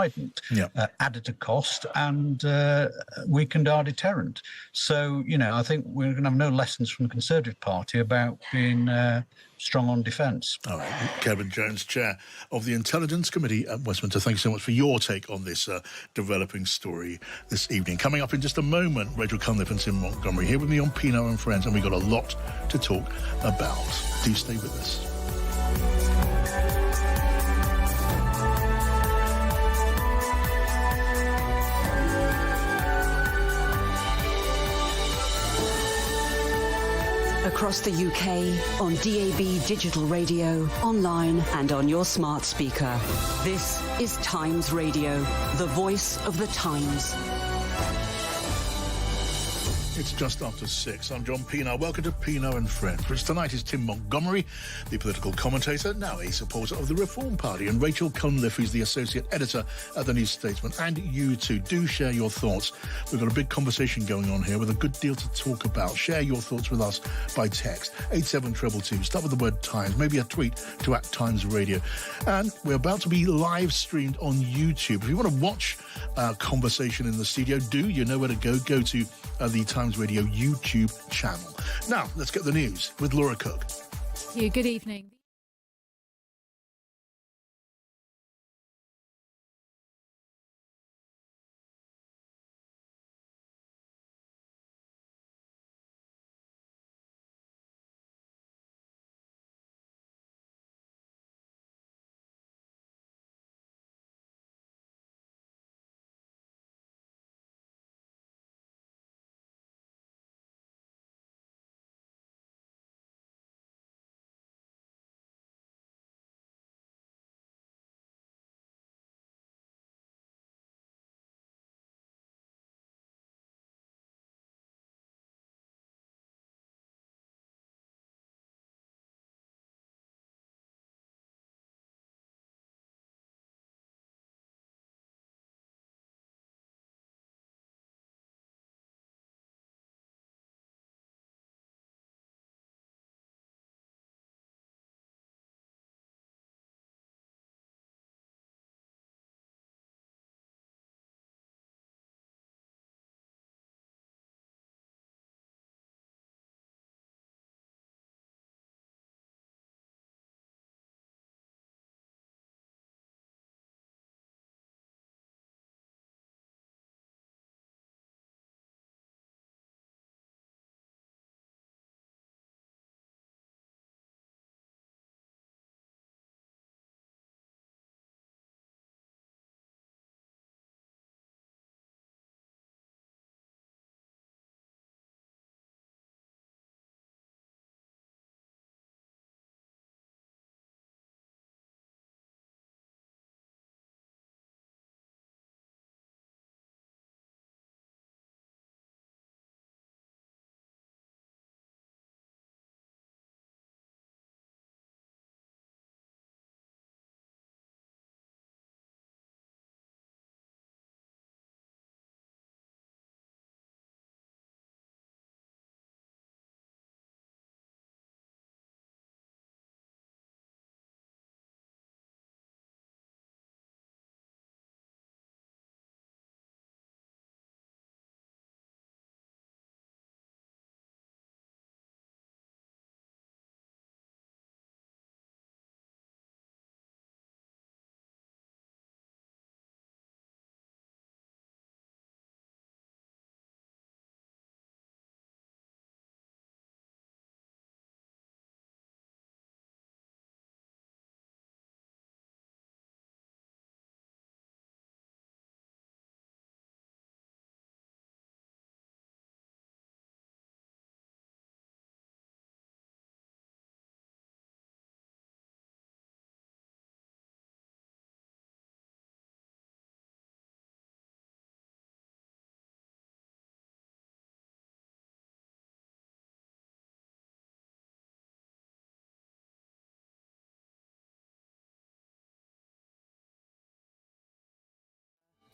strident, added a cost, and weakened our deterrent. So, I think we're going to have no lessons from the Conservative Party about being strong on defence. All right. Kevin Jones, Chair of the Intelligence Committee at Westminster, thank you so much for your take on this developing story this evening. Coming up in just a moment, Rachel Cunliffe and Tim Montgomerie here with me on Pienaar and Friends, and we've got a lot to talk about. Do stay with us. Across the UK, on DAB digital radio, online and on your smart speaker. This is Times Radio, the voice of the times. It's just after 6. I'm John Pienaar. Welcome to Pienaar and Friends, which tonight is Tim Montgomerie, the political commentator, now a supporter of the Reform Party, and Rachel Cunliffe, who's the associate editor at the New Statesman. And you too, do share your thoughts. We've got a big conversation going on here with a good deal to talk about. Share your thoughts with us by text, 87222. Start with the word Times, maybe a tweet to @Times Radio. And we're about to be live streamed on YouTube. If you want to watch our conversation in the studio, you know where to go. Go to the Times Radio YouTube channel. Now, let's get the news with Laura Cook. Good evening.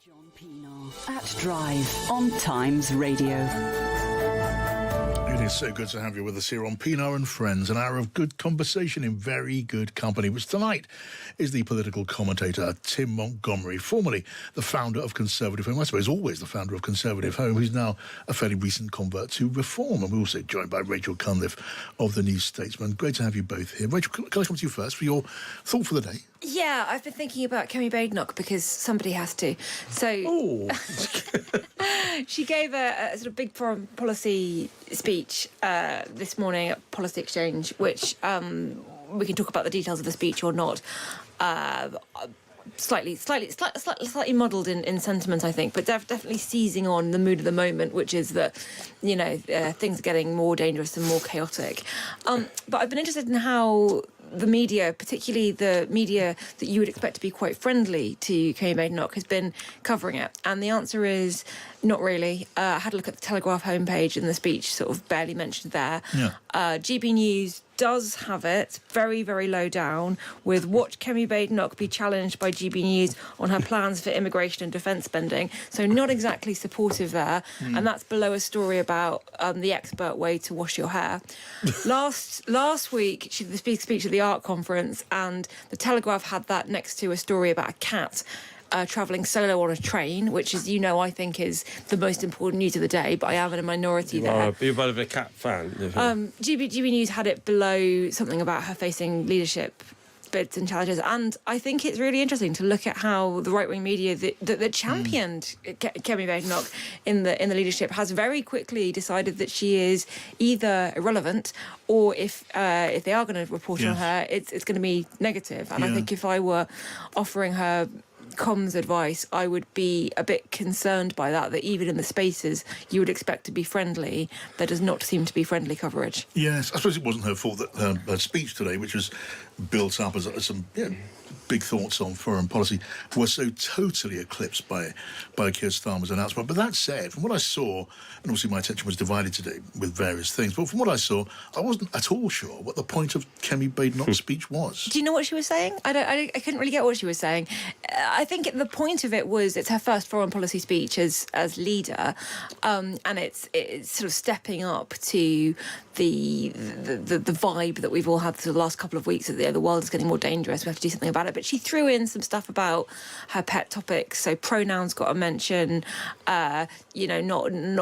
John Pienaar at Drive on Times Radio. It It's so good to have you with us here on Pienaar and Friends, an hour of good conversation in very good company, which tonight is the political commentator Tim Montgomerie, formerly the founder of Conservative Home, I suppose always the founder of Conservative Home, who's now a fairly recent convert to Reform. And we're also joined by Rachel Cunliffe of the New Statesman. Great to have you both here. Rachel, can I come to you first for your thought for the day? Yeah, I've been thinking about Kemi Badenoch because somebody has to. So she gave a sort of big foreign policy speech this morning at Policy Exchange, which we can talk about the details of the speech or not. Slightly muddled in sentiment, I think, but definitely seizing on the mood of the moment, which is that, things are getting more dangerous and more chaotic. But I've been interested in how the media, particularly the media that you would expect to be quite friendly to Kemi Badenoch, has been covering it. And the answer is not really. I had a look at the Telegraph homepage and the speech sort of barely mentioned there. Yeah. GB News does have it very, very low down with watch Kemi Badenoch be challenged by GB News on her plans for immigration and defence spending. So not exactly supportive there. And that's below a story about the expert way to wash your hair. Last week, she did the speech at the art conference, and the Telegraph had that next to a story about a cat travelling solo on a train, which, as you know, I think is the most important news of the day, but I am in a minority there. You're a bit of a cat fan. GB News had it below something about her facing leadership bids and challenges, and I think it's really interesting to look at how the right-wing media that championed Kemi Badenoch in the leadership has very quickly decided that she is either irrelevant, or if they are going to report on her, it's going to be negative. And I think if I were offering her comms advice, I would be a bit concerned by that even in the spaces you would expect to be friendly, there does not seem to be friendly coverage. Yes, I suppose it wasn't her fault that her speech today, which was built up as some big thoughts on foreign policy, were so totally eclipsed by Keir Starmer's announcement. But that said, from what I saw, and obviously my attention was divided today with various things, but from what I saw, I wasn't at all sure what the point of Kemi Badenoch's speech was. Do you know what she was saying? I couldn't really get what she was saying. I think the point of it was it's her first foreign policy speech as leader, and it's sort of stepping up to the vibe that we've all had for the last couple of weeks, that the world is getting more dangerous, we have to do something about it. But she threw in some stuff about her pet topics, so pronouns got a mention, not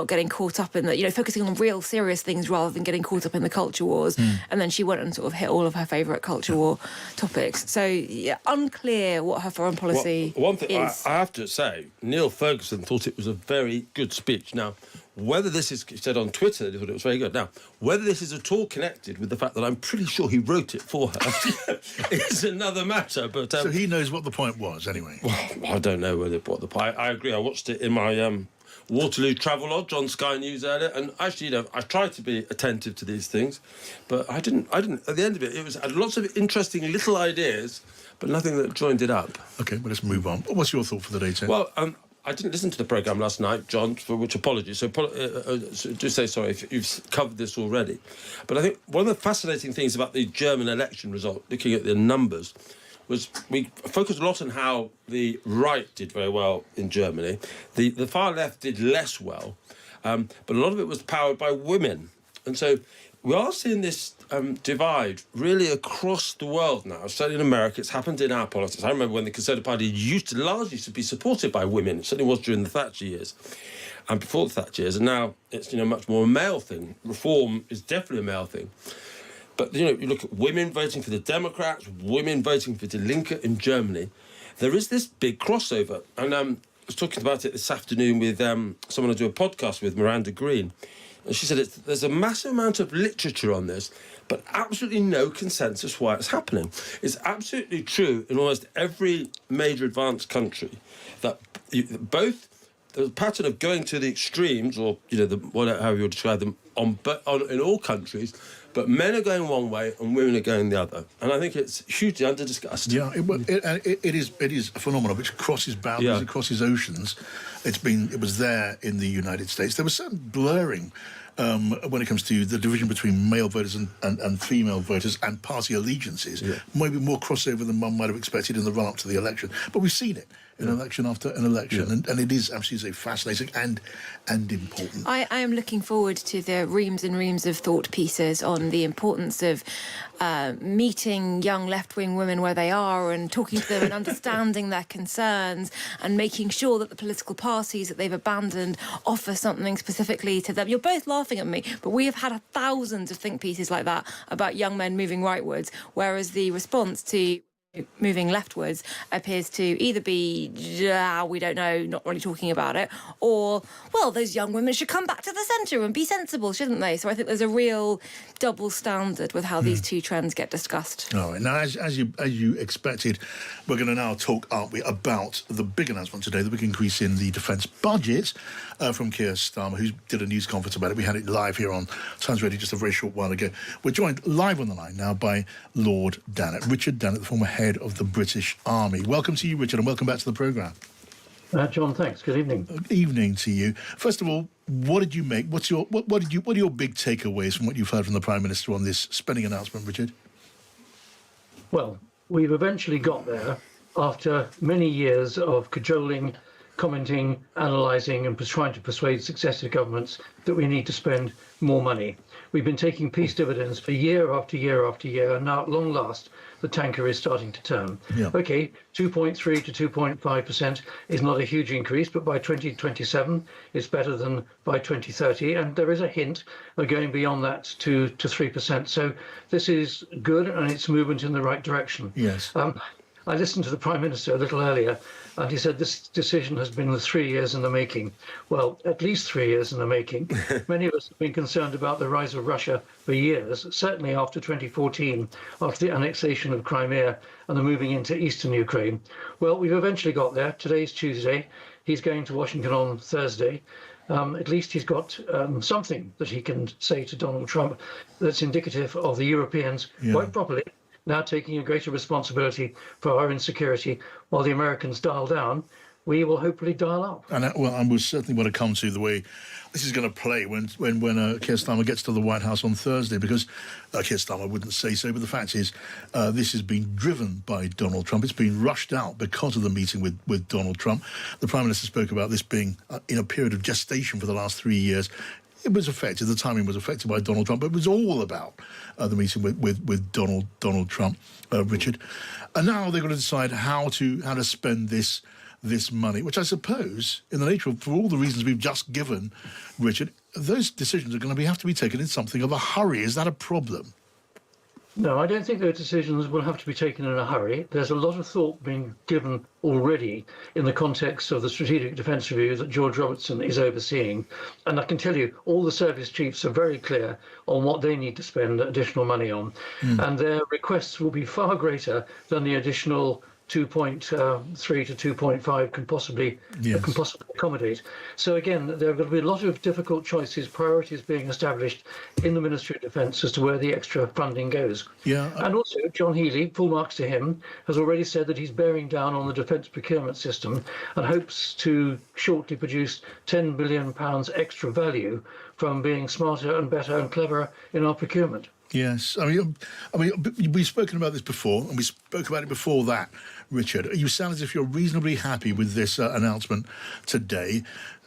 getting caught up in the, focusing on real serious things rather than getting caught up in the culture wars. And then she went and sort of hit all of her favourite culture war topics. So unclear what her foreign policy one thing is. I have to say, Neil Ferguson thought it was a very good speech. Now, whether this is, he said on Twitter, he thought it was very good. Now, whether this is at all connected with the fact that I'm pretty sure he wrote it for her is another matter. But so he knows what the point was, anyway. Well, I don't know what the point. I agree. I watched it in my Waterloo travel lodge on Sky News earlier, and actually, I tried to be attentive to these things, but I didn't. At the end of it, it had lots of interesting little ideas, but nothing that joined it up. Okay, well, let's move on. What's your thought for the day, Tim? Well, I didn't listen to the programme last night, John, for which apologies. So do say sorry if you've covered this already. But I think one of the fascinating things about the German election result, looking at the numbers, was we focused a lot on how the right did very well in Germany. The far left did less well, but a lot of it was powered by women. And so we are seeing this divide really across the world now. Certainly in America, it's happened in our politics. I remember when the Conservative Party used to largely be supported by women. It certainly was during the Thatcher years and before the Thatcher years. And now it's much more a male thing. Reform is definitely a male thing. But you look at women voting for the Democrats, women voting for Die Linke in Germany. There is this big crossover. And I was talking about it this afternoon with someone I do a podcast with, Miranda Green. And she said there's a massive amount of literature on this, but absolutely no consensus why it's happening. It's absolutely true in almost every major advanced country that both the pattern of going to the extremes, or however you describe them, in all countries, but men are going one way and women are going the other. And I think it's hugely under-discussed. Yeah, it is a phenomenon which crosses boundaries, it crosses oceans. It was there in the United States. There was certain blurring when it comes to the division between male voters and female voters and party allegiances. Maybe more crossover than one might have expected in the run-up to the election. But we've seen it. in election after an election, and it is absolutely fascinating and important. I am looking forward to the reams and reams of thought pieces on the importance of meeting young left-wing women where they are and talking to them and understanding their concerns and making sure that the political parties that they've abandoned offer something specifically to them. You're both laughing at me, but we have had thousands of think pieces like that about young men moving rightwards, whereas the response to moving leftwards appears to either be, we don't know, not really talking about it, or, well, those young women should come back to the centre and be sensible, shouldn't they? So I think there's a real double standard with how these two trends get discussed. All right. Now, as you expected, we're going to now talk, aren't we, about the big announcement today, the big increase in the defence budget from Keir Starmer, who did a news conference about it. We had it live here on Times Radio just a very short while ago. We're joined live on the line now by Lord Dannatt, Richard Dannatt, the former head of the British Army. Welcome to you, Richard, and welcome back to the programme. John, thanks. Good evening. Good evening to you. First of all, what did you make? What are your big takeaways from what you've heard from the Prime Minister on this spending announcement, Richard? Well, we've eventually got there after many years of cajoling, commenting, analysing and trying to persuade successive governments that we need to spend more money. We've been taking peace dividends for year after year after year, and now at long last the tanker is starting to turn. Yeah. Okay, 2.3 to 2.5% is not a huge increase, but by 2027 it's better than by 2030, and there is a hint of going beyond that to 3%. So this is good, and it's movement in the right direction. Yes. I listened to the Prime Minister a little earlier, and he said this decision has been 3 years in the making. Well, at least 3 years in the making. Many of us have been concerned about the rise of Russia for years, certainly after 2014, after the annexation of Crimea and the moving into eastern Ukraine. Well, we've eventually got there. Today's Tuesday. He's going to Washington on Thursday. At least he's got something that he can say to Donald Trump that's indicative of the Europeans quite properly now taking a greater responsibility for our insecurity, while the Americans dial down. We will hopefully dial up. And we'll certainly want to come to the way this is going to play when Keir Starmer gets to the White House on Thursday, because Keir Starmer wouldn't say so, but the fact is this has been driven by Donald Trump. It's been rushed out because of the meeting with Donald Trump. The Prime Minister spoke about this being in a period of gestation for the last 3 years. It was affected, the timing was affected by Donald Trump, but it was all about the meeting with Donald Trump, Richard. And now they're going to decide how to spend this money, which I suppose, in the nature of, for all the reasons we've just given, Richard, those decisions are going to have to be taken in something of a hurry. Is that a problem? No, I don't think those decisions will have to be taken in a hurry. There's a lot of thought being given already in the context of the Strategic Defence Review that George Robertson is overseeing. And I can tell you, all the service chiefs are very clear on what they need to spend additional money on. And their requests will be far greater than the additional 2.3 to 2.5 can possibly accommodate. So again, there are going to be a lot of difficult choices, priorities being established in the Ministry of Defence as to where the extra funding goes. Yeah. And also, John Healey, full marks to him, has already said that he's bearing down on the defence procurement system and hopes to shortly produce £10 billion extra value from being smarter and better and cleverer in our procurement. Yes, I mean, we've spoken about this before, and we spoke about it before that, Richard. You sound as if you're reasonably happy with this announcement today.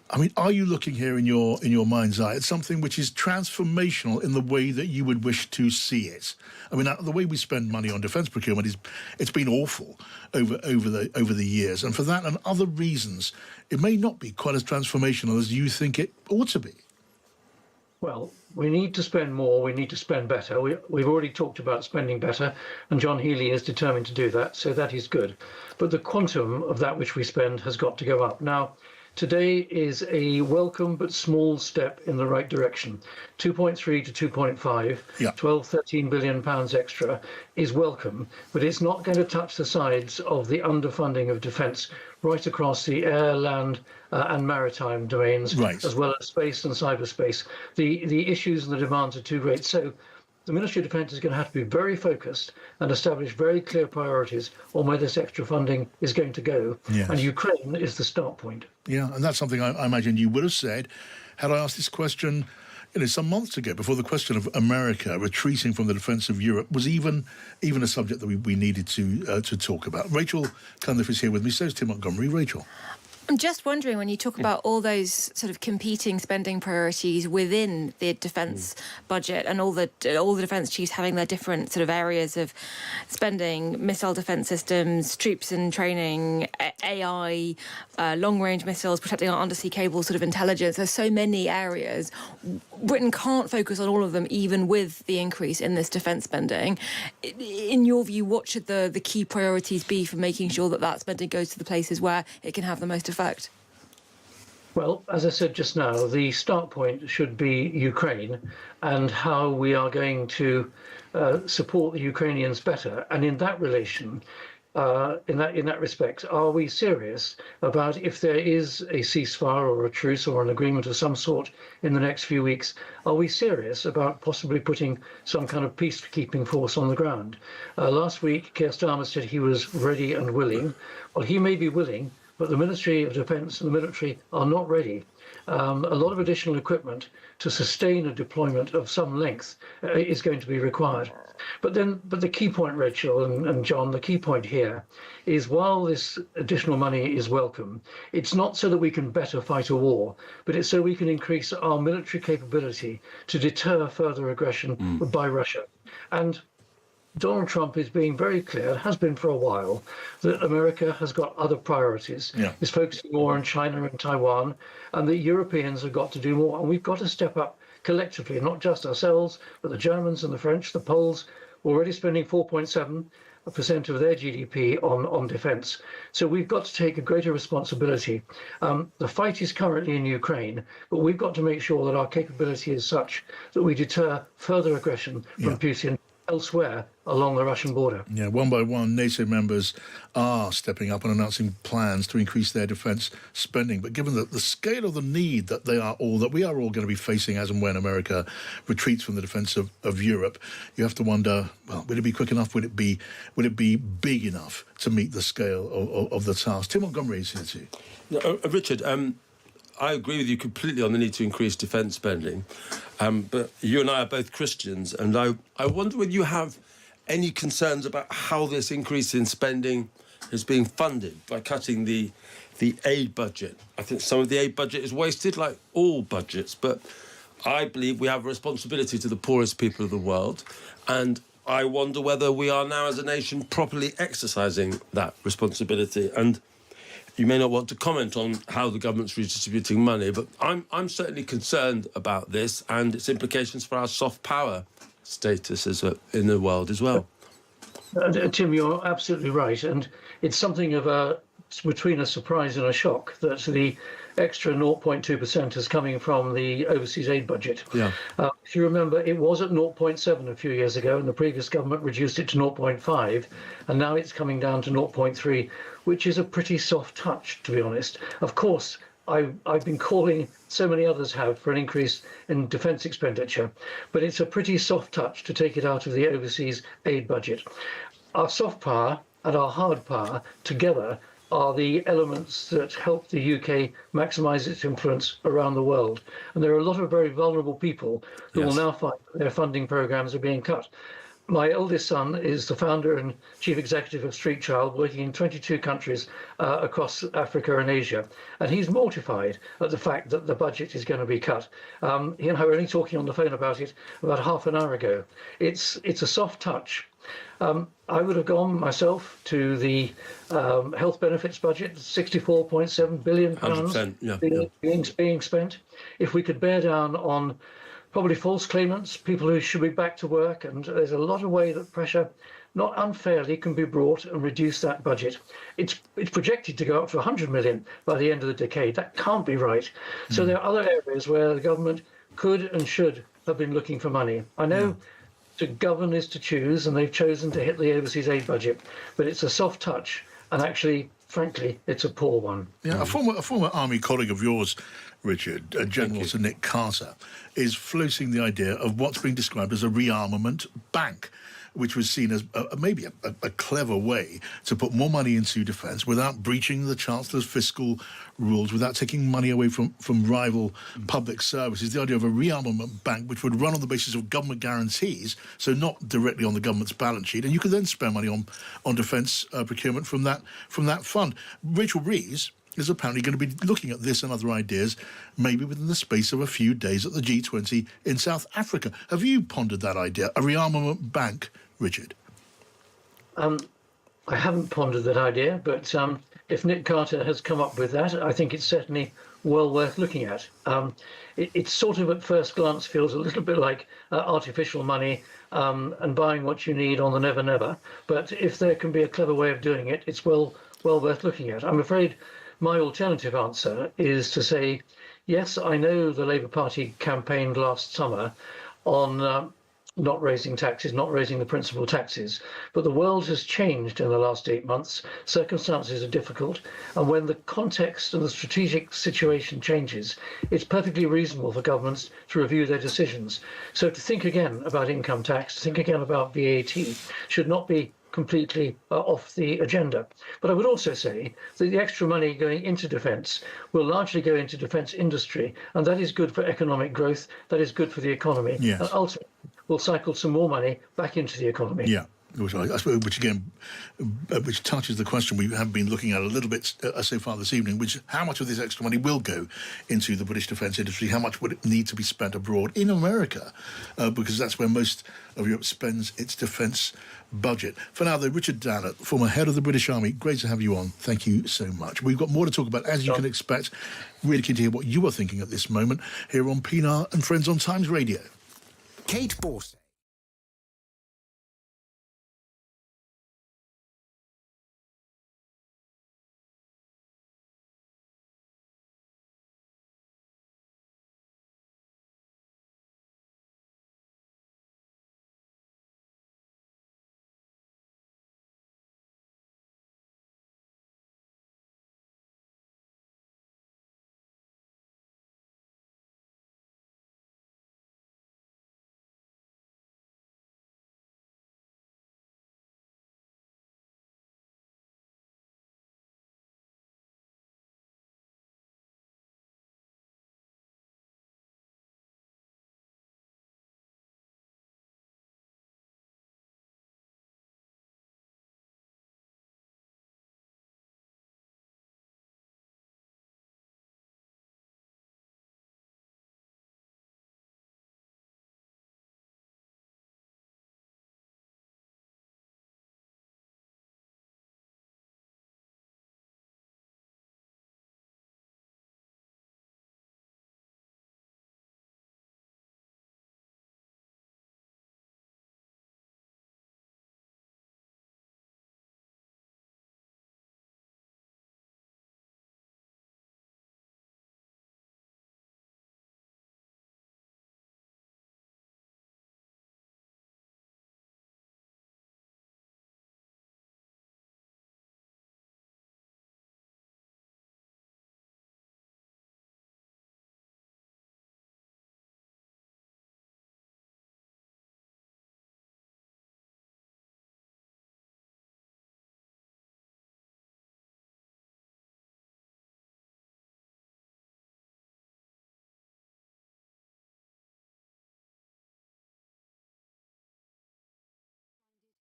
I mean, are you looking here in your mind's eye at something which is transformational in the way that you would wish to see it? I mean, the way we spend money on defence procurement it's been awful over the years, and for that and other reasons, it may not be quite as transformational as you think it ought to be. Well, we need to spend more, we need to spend better. We've already talked about spending better, and John Healey is determined to do that, so that is good. But the quantum of that which we spend has got to go up. Now, today is a welcome but small step in the right direction. 2.3 to 2.5, 13 billion pounds extra is welcome, but it's not going to touch the sides of the underfunding of defence right across the air, land and maritime domains, as well as space and cyberspace. The issues and the demands are too great. So the Ministry of Defence is going to have to be very focused and establish very clear priorities on where this extra funding is going to go. Yes. And Ukraine is the start point. Yeah, and that's something I imagine you would have said had I asked this question some months ago, before the question of America retreating from the defence of Europe was even a subject that we needed to talk about. Rachel Cunliffe is here with me. So is Tim Montgomerie. Rachel. I'm just wondering, when you talk about all those sort of competing spending priorities within the defence budget and all the defence chiefs having their different sort of areas of spending, missile defence systems, troops and training, AI, long-range missiles, protecting our undersea cables, sort of intelligence. There's so many areas. Britain can't focus on all of them, even with the increase in this defence spending. In your view, what should the key priorities be for making sure that spending goes to the places where it can have the most effect? Well, as I said just now, the start point should be Ukraine and how we are going to support the Ukrainians better. And in that relation, in that respect, are we serious about, if there is a ceasefire or a truce or an agreement of some sort in the next few weeks, are we serious about possibly putting some kind of peacekeeping force on the ground? Last week, Keir Starmer said he was ready and willing. Well, he may be willing, but the Ministry of Defence and the military are not ready. A lot of additional equipment to sustain a deployment of some length is going to be required. But the key point, Rachel and John, the key point here is, while this additional money is welcome, it's not so that we can better fight a war, but it's so we can increase our military capability to deter further aggression by Russia. And Donald Trump is being very clear, has been for a while, that America has got other priorities. Is focusing more on China and Taiwan, and that Europeans have got to do more. And we've got to step up collectively, not just ourselves, but the Germans and the French, the Poles, already spending 4.7% of their GDP on defence. So we've got to take a greater responsibility. The fight is currently in Ukraine, but we've got to make sure that our capability is such that we deter further aggression from Putin elsewhere along the Russian border. Yeah, one by one, NATO members are stepping up and announcing plans to increase their defence spending. But given the scale of the need that we are all going to be facing as and when America retreats from the defence of Europe, you have to wonder, well, would it be quick enough? Would it be big enough to meet the scale of the task? Tim Montgomerie is here too. Richard, I agree with you completely on the need to increase defence spending, but you and I are both Christians, and I wonder whether you have any concerns about how this increase in spending is being funded by cutting the aid budget. I think some of the aid budget is wasted, like all budgets, but I believe we have a responsibility to the poorest people of the world, and I wonder whether we are now as a nation properly exercising that responsibility. And you may not want to comment on how the government's redistributing money, but I'm certainly concerned about this and its implications for our soft power status in the world as well. Tim, you're absolutely right. And it's something of between a surprise and a shock that the extra 0.2% is coming from the overseas aid budget. Yeah. If you remember, it was at 0.7 a few years ago, and the previous government reduced it to 0.5, and now it's coming down to 0.3, which is a pretty soft touch, to be honest. Of course, I've been calling, so many others have, for an increase in defence expenditure, but it's a pretty soft touch to take it out of the overseas aid budget. Our soft power and our hard power together are the elements that help the UK maximise its influence around the world. And there are a lot of very vulnerable people who will now find that their funding programmes are being cut. My eldest son is the founder and chief executive of Street Child, working in 22 countries across Africa and Asia. And he's mortified at the fact that the budget is going to be cut. He and I were only talking on the phone about it about half an hour ago. It's a soft touch. I would have gone myself to the health benefits budget, £64.7 billion being spent. If we could bear down on probably false claimants, people who should be back to work, and there's a lot of way that pressure, not unfairly, can be brought and reduce that budget. It's projected to go up to 100 million by the end of the decade. That can't be right. So there are other areas where the government could and should have been looking for money. I know to govern is to choose, and they've chosen to hit the overseas aid budget, but it's a soft touch, and actually, frankly, it's a poor one. Yeah, a former army colleague of yours, Richard, General Sir Nick Carter, is floating the idea of what's being described as a rearmament bank, which was seen as maybe a clever way to put more money into defence without breaching the Chancellor's fiscal rules, without taking money away from rival public services. The idea of a rearmament bank which would run on the basis of government guarantees, so not directly on the government's balance sheet, and you could then spend money on defence procurement from that fund. Rachel Reeves is apparently going to be looking at this and other ideas, maybe within the space of a few days at the G20 in South Africa. Have you pondered that idea, a rearmament bank, Richard? I haven't pondered that idea, but if Nick Carter has come up with that, I think it's certainly well worth looking at. It sort of at first glance feels a little bit like artificial money and buying what you need on the never never. But if there can be a clever way of doing it, it's well worth looking at. I'm afraid my alternative answer is to say, yes, I know the Labour Party campaigned last summer on not raising taxes, not raising the principal taxes, but the world has changed in the last 8 months. Circumstances are difficult, and when the context and the strategic situation changes, it's perfectly reasonable for governments to review their decisions. So to think again about income tax, to think again about VAT, should not be completely off the agenda. But I would also say that the extra money going into defence will largely go into defence industry, and that is good for economic growth, that is good for the economy, yes. And ultimately will cycle some more money back into the economy. Yeah. Which touches the question we have been looking at a little bit so far this evening, which how much of this extra money will go into the British defence industry? How much would it need to be spent abroad in America? Because that's where most of Europe spends its defence budget. For now, though, Richard Dannett, former head of the British Army, great to have you on. Thank you so much. We've got more to talk about, as you can expect. Really keen to hear what you are thinking at this moment here on Pienaar and Friends on Times Radio. Kate Borsay.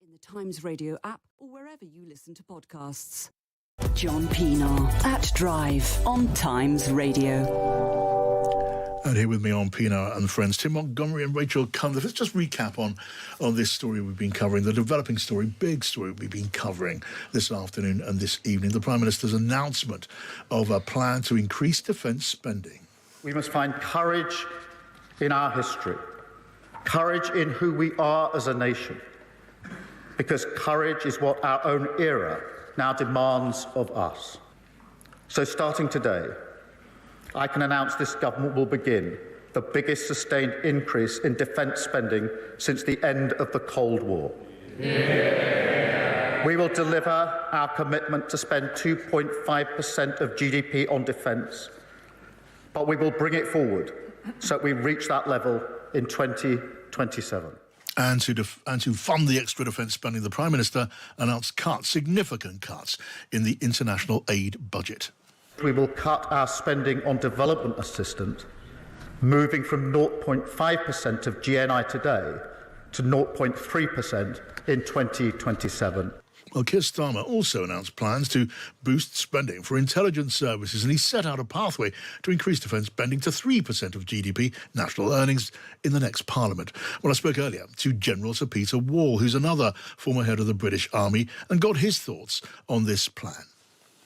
In the Times Radio app or wherever you listen to podcasts. John Pienaar at Drive on Times Radio. And here with me on Pienaar and Friends, Tim Montgomerie and Rachel Cunliffe. Let's just recap on this story we've been covering, the developing story, big story we've been covering this afternoon and this evening. The Prime Minister's announcement of a plan to increase defence spending. We must find courage in our history, courage in who we are as a nation, because courage is what our own era now demands of us. So starting today, I can announce this government will begin the biggest sustained increase in defence spending since the end of the Cold War. Yeah. We will deliver our commitment to spend 2.5% of GDP on defence, but we will bring it forward so we reach that level in 2027. And to fund the extra defence spending, the Prime Minister announced significant cuts in the international aid budget. We will cut our spending on development assistance, moving from 0.5% of GNI today to 0.3% in 2027. Well, Keir Starmer also announced plans to boost spending for intelligence services, and he set out a pathway to increase defence spending to 3% of GDP, national earnings, in the next Parliament. Well, I spoke earlier to General Sir Peter Wall, who's another former head of the British Army, and got his thoughts on this plan.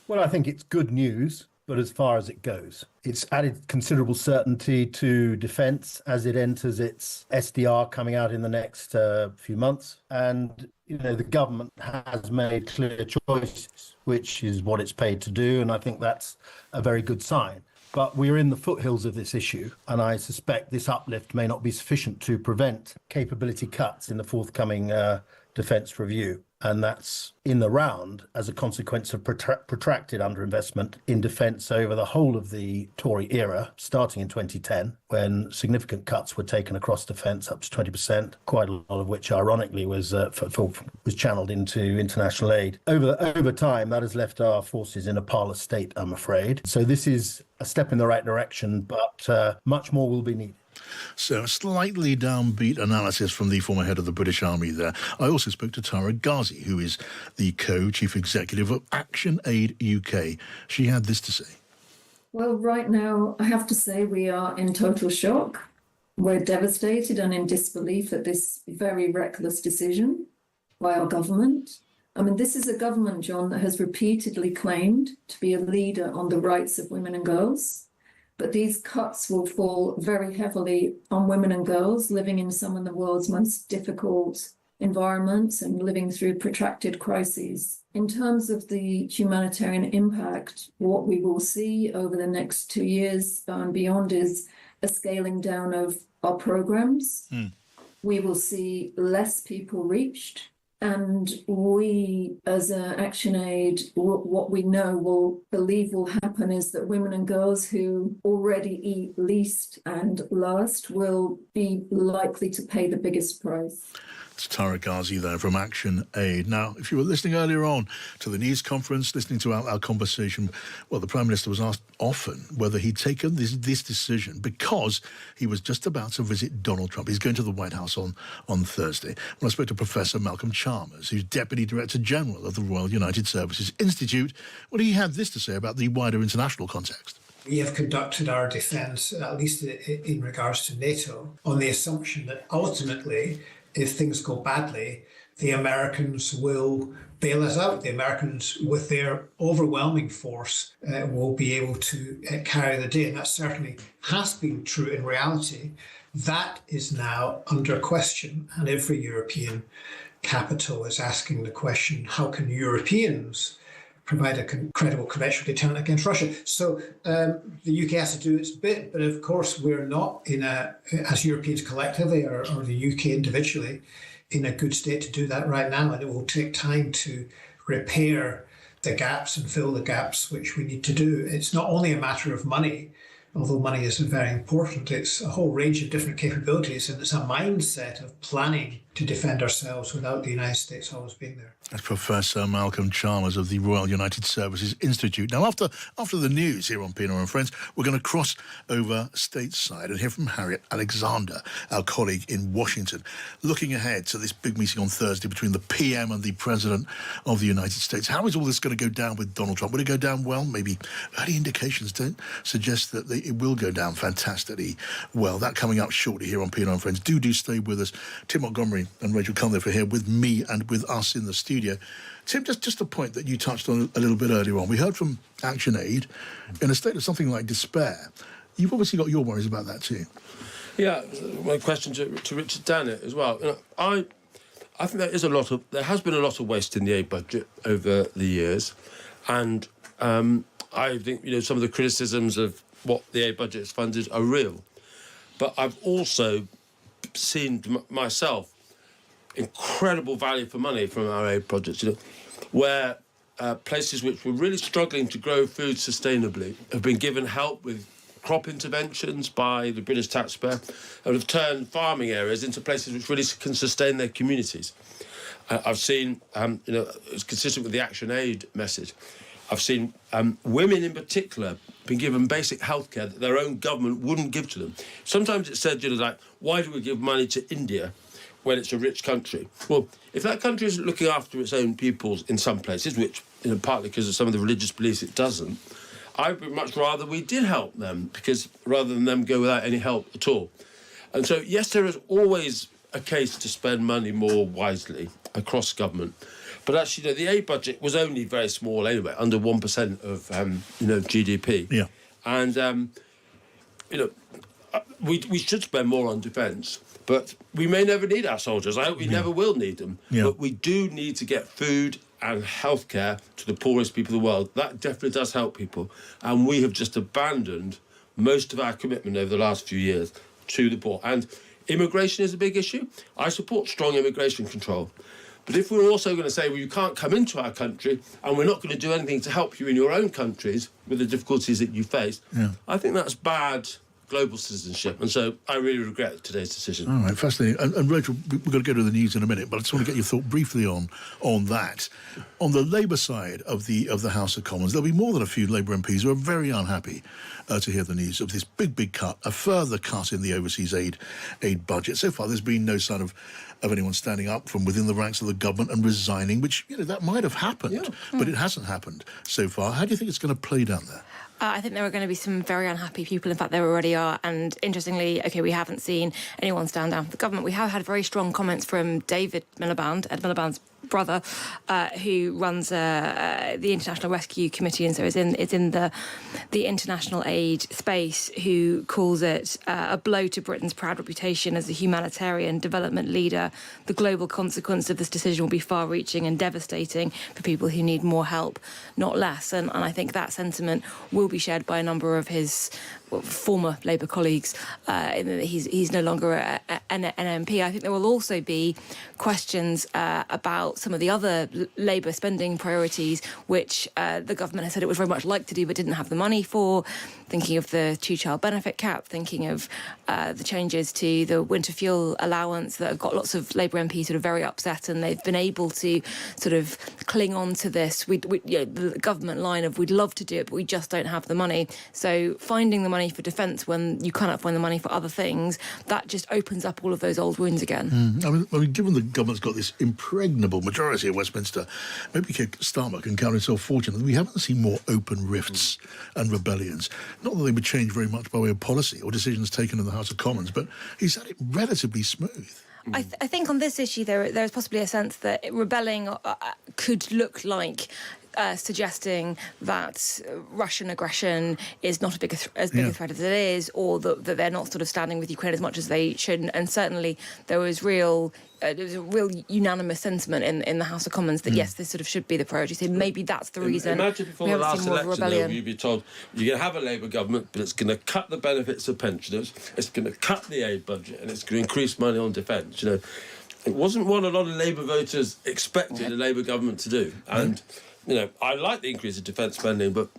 Well, I think it's good news, but as far as it goes. It's added considerable certainty to defence as it enters its SDR coming out in the next few months. And, the government has made clear choices, which is what it's paid to do. And I think that's a very good sign. But we're in the foothills of this issue, and I suspect this uplift may not be sufficient to prevent capability cuts in the forthcoming defence review. And that's in the round as a consequence of protracted underinvestment in defence over the whole of the Tory era, starting in 2010, when significant cuts were taken across defence, up to 20%, quite a lot of which, ironically, was channelled into international aid. Over time, that has left our forces in a parlous state, I'm afraid. So this is a step in the right direction, but much more will be needed. So a slightly downbeat analysis from the former head of the British Army there. I also spoke to Tara Ghazi, who is the co-chief executive of Action Aid UK. She had this to say. Well, right now, I have to say we are in total shock. We're devastated and in disbelief at this very reckless decision by our government. I mean, this is a government, John, that has repeatedly claimed to be a leader on the rights of women and girls. But these cuts will fall very heavily on women and girls living in some of the world's most difficult environments and living through protracted crises. In terms of the humanitarian impact, what we will see over the next 2 years and beyond is a scaling down of our programs. We will see less people reached. And we, as Action Aid, what we believe will happen is that women and girls who already eat least and last will be likely to pay the biggest price. It's Tara Ghazi there from Action Aid. Now, if you were listening earlier on to the news conference, listening to our conversation, well, the Prime Minister was asked often whether he'd taken this decision because he was just about to visit Donald Trump. He's going to the White House on Thursday. When I spoke to Professor Malcolm Chalmers, who's Deputy Director General of the Royal United Services Institute, well, he had this to say about the wider international context. We have conducted our defence, at least in regards to NATO, on the assumption that ultimately, if things go badly, the Americans will bail us out. The Americans, with their overwhelming force, will be able to carry the day. And that certainly has been true in reality. That is now under question. And every European capital is asking the question, how can Europeans provide a credible conventional deterrent against Russia? So the UK has to do its bit, but of course we're not as Europeans collectively or the UK individually, in a good state to do that right now, and it will take time to repair the gaps and fill the gaps which we need to do. It's not only a matter of money, although money is very important. It's a whole range of different capabilities, and it's a mindset of planning to defend ourselves without the United States always being there. That's Professor Malcolm Chalmers of the Royal United Services Institute. Now, after the news here on Pienaar and Friends, we're going to cross over stateside and hear from Harriet Alexander, our colleague in Washington, looking ahead to this big meeting on Thursday between the PM and the President of the United States. How is all this going to go down with Donald Trump? Will it go down well? Maybe early indications don't suggest that it will go down fantastically well. That coming up shortly here on Pienaar and Friends. Do stay with us. Tim Montgomerie and Rachel Cunliffe are here with me and with us in the studio. Tim, just a point that you touched on a little bit earlier on. We heard from Action Aid in a state of something like despair. You've obviously got your worries about that too. Yeah, my question to Richard Dannett as well. I think there has been a lot of waste in the aid budget over the years, and I think some of the criticisms of what the aid budget is funded are real, but I've also seen myself incredible value for money from our aid projects, where places which were really struggling to grow food sustainably have been given help with crop interventions by the British taxpayer and have turned farming areas into places which really can sustain their communities. I've seen, it's consistent with the Action Aid message. I've seen women in particular being given basic healthcare that their own government wouldn't give to them. Sometimes it's said, like, why do we give money to India when it's a rich country? Well, if that country isn't looking after its own peoples in some places, which, partly because of some of the religious beliefs it doesn't, I would much rather we did help them, because rather than them go without any help at all. And so, yes, there is always a case to spend money more wisely across government. But actually, the aid budget was only very small anyway, under 1% of, GDP. Yeah. And, we should spend more on defence, but we may never need our soldiers. I hope we never will need them. Yeah. But we do need to get food and healthcare to the poorest people in the world. That definitely does help people. And we have just abandoned most of our commitment over the last few years to the poor. And immigration is a big issue. I support strong immigration control. But if we're also going to say, well, you can't come into our country and we're not going to do anything to help you in your own countries with the difficulties that you face, I think that's bad global citizenship. And so I really regret today's decision. All right, fascinating. And Rachel, we're going to go to the news in a minute, but I just want to get your thought briefly on that. On the Labour side of the House of Commons, there'll be more than a few Labour MPs who are very unhappy to hear the news of this big cut, a further cut in the overseas aid budget. So far, there's been no sign of anyone standing up from within the ranks of the government and resigning, which, that might have happened, but it hasn't happened so far. How do you think it's going to play down there? I think there are going to be some very unhappy people. In fact, there already are. And interestingly, we haven't seen anyone stand down for the government. We have had very strong comments from David Miliband, Ed Miliband's brother, who runs the International Rescue Committee, and so is in the international aid space, who calls it a blow to Britain's proud reputation as a humanitarian development leader. The global consequence of this decision will be far-reaching and devastating for people who need more help, not less. And I think that sentiment will be shared by a number of his former Labour colleagues. He's no longer an MP. I think there will also be questions about some of the other Labour spending priorities, which the government has said it would very much like to do but didn't have the money for. Thinking of the two-child benefit cap, thinking of the changes to the winter fuel allowance that have got lots of Labour MPs sort of very upset, and they've been able to sort of cling on to this. The government line of we'd love to do it, but we just don't have the money. So finding the money for defence when you cannot find the money for other things, that just opens up all of those old wounds again. I mean, given the government's got this impregnable majority in Westminster, maybe Starmer can count himself fortunate that we haven't seen more open rifts and rebellions. Not that they would change very much by way of policy or decisions taken in the House of Commons, but he's had it relatively smooth. I think on this issue there is possibly a sense that rebelling could look like suggesting that Russian aggression is not as big a threat as it is, or that they're not sort of standing with Ukraine as much as they should. And certainly there was a real unanimous sentiment in the House of Commons that yes, this sort of should be the priority. So maybe that's the reason. Imagine before the last election, though, you'd be told you're going to have a Labour government, but it's going to cut the benefits of pensioners, it's going to cut the aid budget, and it's going to increase money on defence. It wasn't what a lot of Labour voters expected a Labour government to do. And I like the increase in defence spending, but,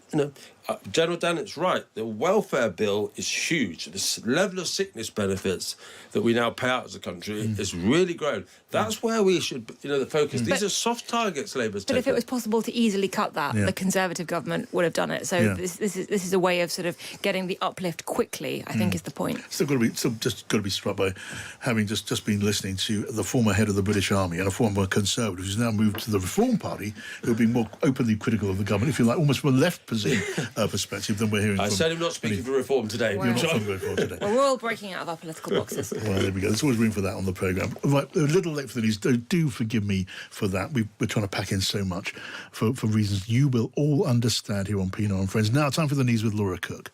General Dannett's right. The welfare bill is huge. The level of sickness benefits that we now pay out as a country is really grown. That's where we should, the focus. These are soft targets Labour's taken. But if it was possible to easily cut that, the Conservative government would have done it. So this is a way of sort of getting the uplift quickly, I think is the point. Still just got to be struck by having just been listening to the former head of the British Army and a former Conservative who's now moved to the Reform Party, who have been more openly critical of the government, if you like, almost from a left perspective than we're hearing. I said I'm not speaking for Reform today. Well, we're all breaking out of our political boxes. Well, there we go. There's always room for that on the programme. Right, a little late for the news. Do forgive me for that. We're trying to pack in so much for reasons you will all understand here on Pienaar and Friends. Now, time for the news with Laura Cook.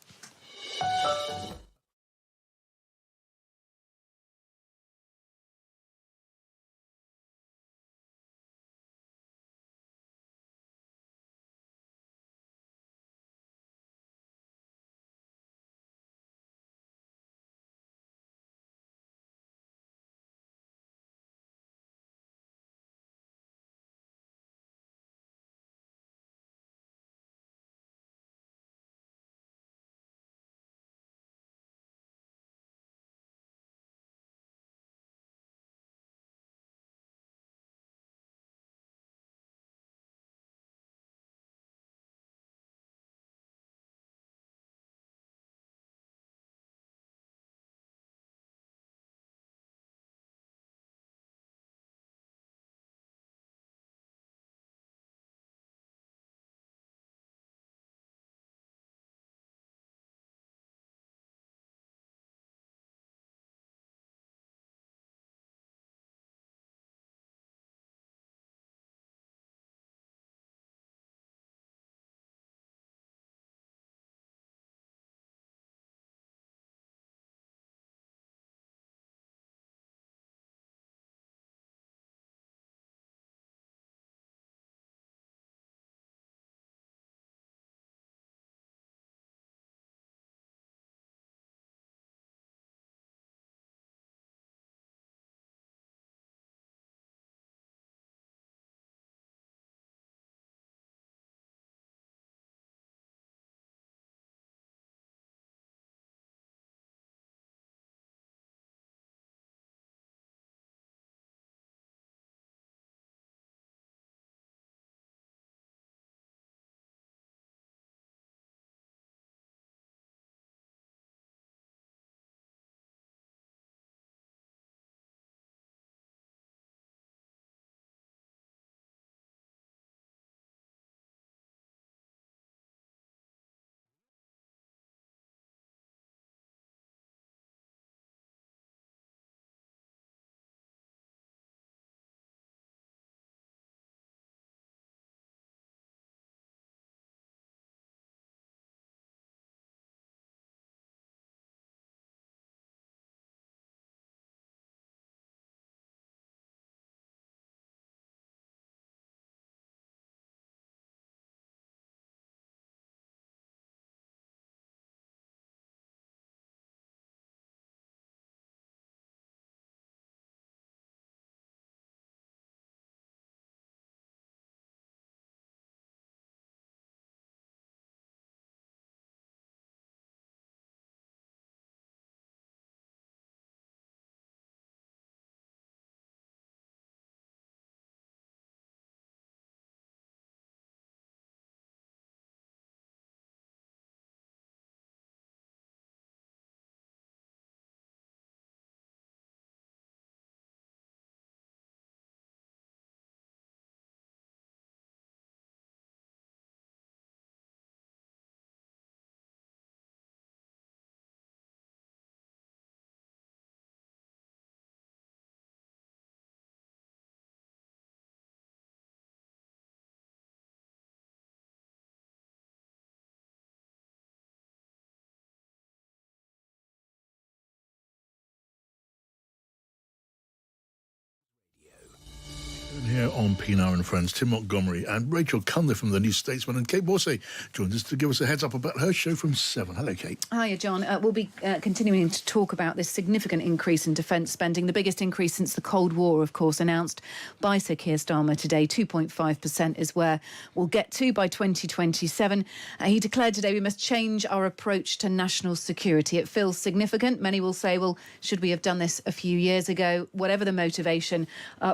Pienaar and Friends, Tim Montgomerie and Rachel Cunliffe from the New Statesman, and Kate Borsay joins us to give us a heads up about her show from 7. Hello, Kate. Hiya, John. We'll be continuing to talk about this significant increase in defence spending, the biggest increase since the Cold War, of course, announced by Sir Keir Starmer today. 2.5% is where we'll get to by 2027. He declared today we must change our approach to national security. It feels significant. Many will say, well, should we have done this a few years ago? Whatever the motivation,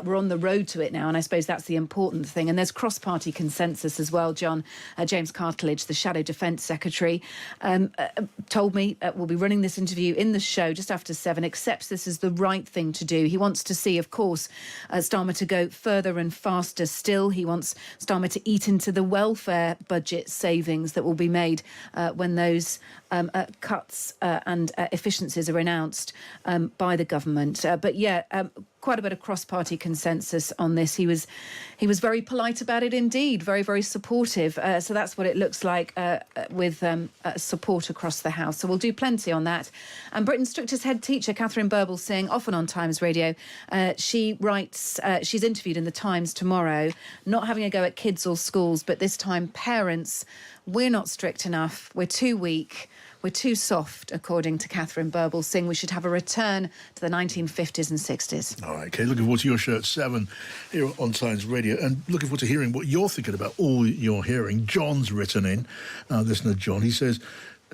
we're on the road to it now, and I suppose that's the important thing. And there's cross-party consensus as well, John. James Cartledge, the Shadow Defence Secretary, told me we'll be running this interview in the show just after 7, accepts this as the right thing to do. He wants to see, of course, Starmer to go further and faster still. He wants Starmer to eat into the welfare budget savings that will be made when those cuts and efficiencies are announced by the government. Quite a bit of cross-party consensus on this. He was very polite about it indeed, very, very supportive. So that's what it looks like with support across the House. So we'll do plenty on that. And Britain's strictest head teacher, Catherine Birbalsingh, often on Times Radio, she writes, she's interviewed in the Times tomorrow, not having a go at kids or schools, but this time parents. We're not strict enough. We're too weak. We're too soft, according to Catherine Birbalsingh. We should have a return to the 1950s and 60s. All right, Kate, looking forward to your show at 7 here on Times Radio, and looking forward to hearing what you're thinking about all you're hearing. John's written in, listener John, he says,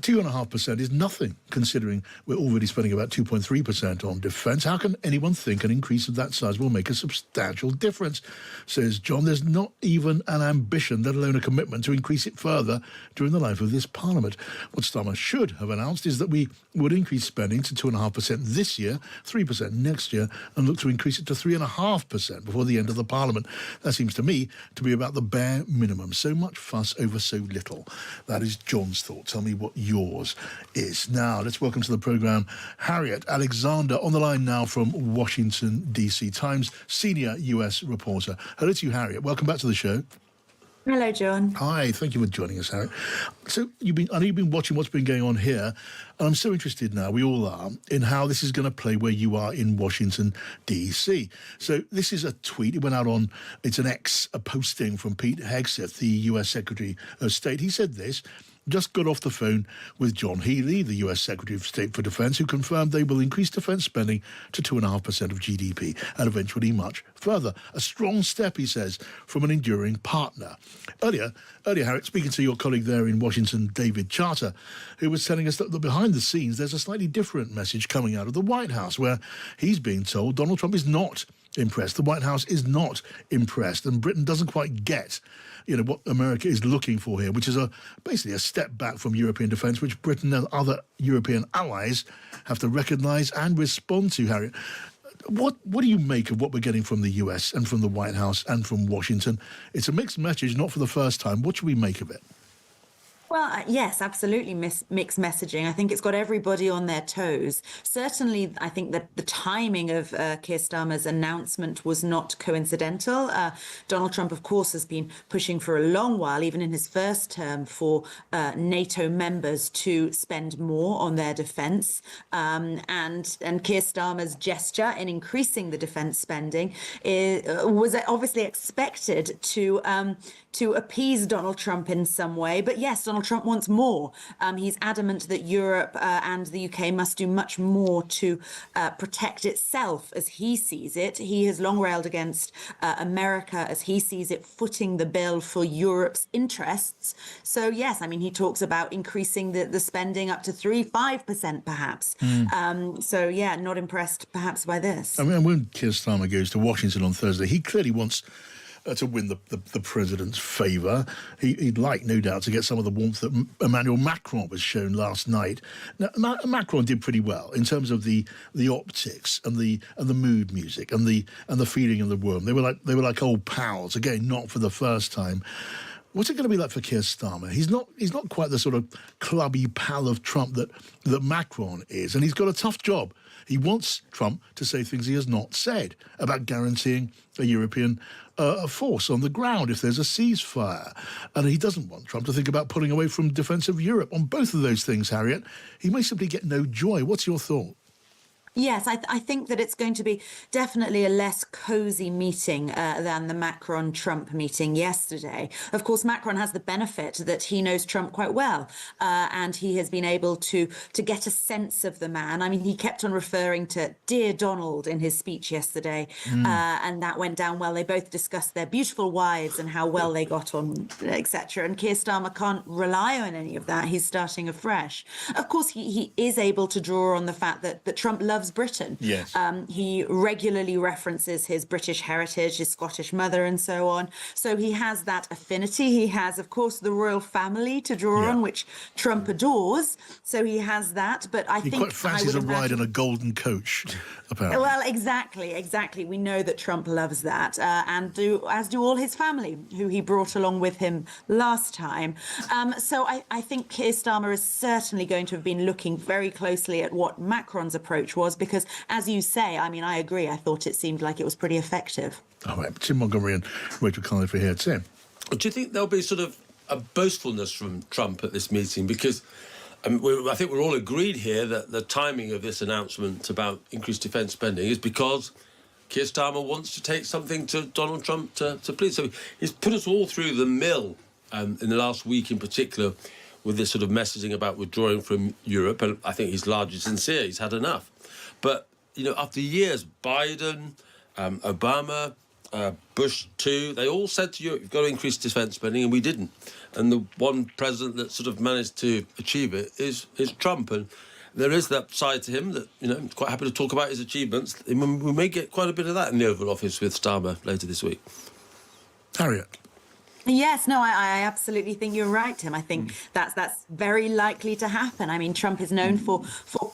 2.5% is nothing, considering we're already spending about 2.3% on defence. How can anyone think an increase of that size will make a substantial difference? Says John, there's not even an ambition, let alone a commitment, to increase it further during the life of this Parliament. What Starmer should have announced is that we would increase spending to 2.5% this year, 3% next year, and look to increase it to 3.5% before the end of the Parliament. That seems to me to be about the bare minimum. So much fuss over so little. That is John's thought. Tell me what yours is. Now, let's welcome to the programme Harriet Alexander, on the line now from Washington, D.C. Times senior US reporter. Hello to you, Harriet. Welcome back to the show. Hello, John. Hi, thank you for joining us, Harriet. So, I know you've been watching what's been going on here, and I'm so interested now, we all are, in how this is going to play where you are in Washington, D.C. So this is a tweet. It went out on, it's an a posting from Pete Hegseth, the US Secretary of State. He said this: just got off the phone with John Healey, the US Secretary of State for Defence, who confirmed they will increase defence spending to 2.5% of GDP and eventually much further. A strong step, he says, from an enduring partner. Earlier, Harriet, speaking to your colleague there in Washington, David Charter, who was telling us that behind the scenes there's a slightly different message coming out of the White House, where he's being told Donald Trump is not impressed. The White House is not impressed, and Britain doesn't quite get what America is looking for here, which is basically a step back from European defence, which Britain and other European allies have to recognise and respond to. Harriet, what do you make of what we're getting from the US and from the White House and from Washington? It's a mixed message, not for the first time. What should we make of it? Well, yes, absolutely mixed messaging. I think it's got everybody on their toes. Certainly, I think that the timing of Keir Starmer's announcement was not coincidental. Donald Trump, of course, has been pushing for a long while, even in his first term, for NATO members to spend more on their defence. And Keir Starmer's gesture in increasing the defence spending was obviously expected to appease Donald Trump in some way. But yes, Donald Trump wants more. He's adamant that Europe and the UK must do much more to protect itself as he sees it. He has long railed against America as he sees it footing the bill for Europe's interests. So yes, I mean, he talks about increasing the spending up to 5% perhaps. So yeah, not impressed perhaps by this. I mean, when Keir Starmer goes to Washington on Thursday, he clearly wants to win the president's favour. He'd like, no doubt, to get some of the warmth that Emmanuel Macron was shown last night. Now, Macron did pretty well in terms of the optics and the mood music and the feeling in the room. They were like old pals. Again, not for the first time. What's it going to be like for Keir Starmer? He's not quite the sort of clubby pal of Trump that Macron is, and he's got a tough job. He wants Trump to say things he has not said about guaranteeing a European force on the ground if there's a ceasefire. And he doesn't want Trump to think about pulling away from defence of Europe. On both of those things, Harriet, he may simply get no joy. What's your thought? Yes, I think that it's going to be definitely a less cosy meeting than the Macron-Trump meeting yesterday. Of course, Macron has the benefit that he knows Trump quite well, and he has been able to get a sense of the man. I mean, he kept on referring to "Dear Donald" in his speech yesterday, and that went down well. They both discussed their beautiful wives and how well they got on, etc. And Keir Starmer can't rely on any of that. He's starting afresh. Of course, he is able to draw on the fact that Trump loves Britain. Yes. He regularly references his British heritage, his Scottish mother, and so on. So he has that affinity. He has, of course, the royal family to draw on, which Trump adores. So he has that. But I think he quite fancies a ride in a golden coach, apparently. Well, exactly. We know that Trump loves that, as do all his family, who he brought along with him last time. So I think Keir Starmer is certainly going to have been looking very closely at what Macron's approach was, because, as you say, I mean, I agree. I thought it seemed like it was pretty effective. All right, Tim Montgomerie and Rachel Cunliffe are here. Tim? Do you think there'll be sort of a boastfulness from Trump at this meeting? Because I think we're all agreed here that the timing of this announcement about increased defence spending is because Keir Starmer wants to take something to Donald Trump to please. So he's put us all through the mill in the last week in particular with this sort of messaging about withdrawing from Europe, and I think he's largely sincere. He's had enough. But, after years, Biden, Obama, Bush too, they all said to Europe, you've got to increase defence spending, and we didn't. And the one president that sort of managed to achieve it is Trump. And there is that side to him that, quite happy to talk about his achievements. We may get quite a bit of that in the Oval Office with Starmer later this week. Harriet? Yes, no, I absolutely think you're right, Tim. I think that's very likely to happen. I mean, Trump is known for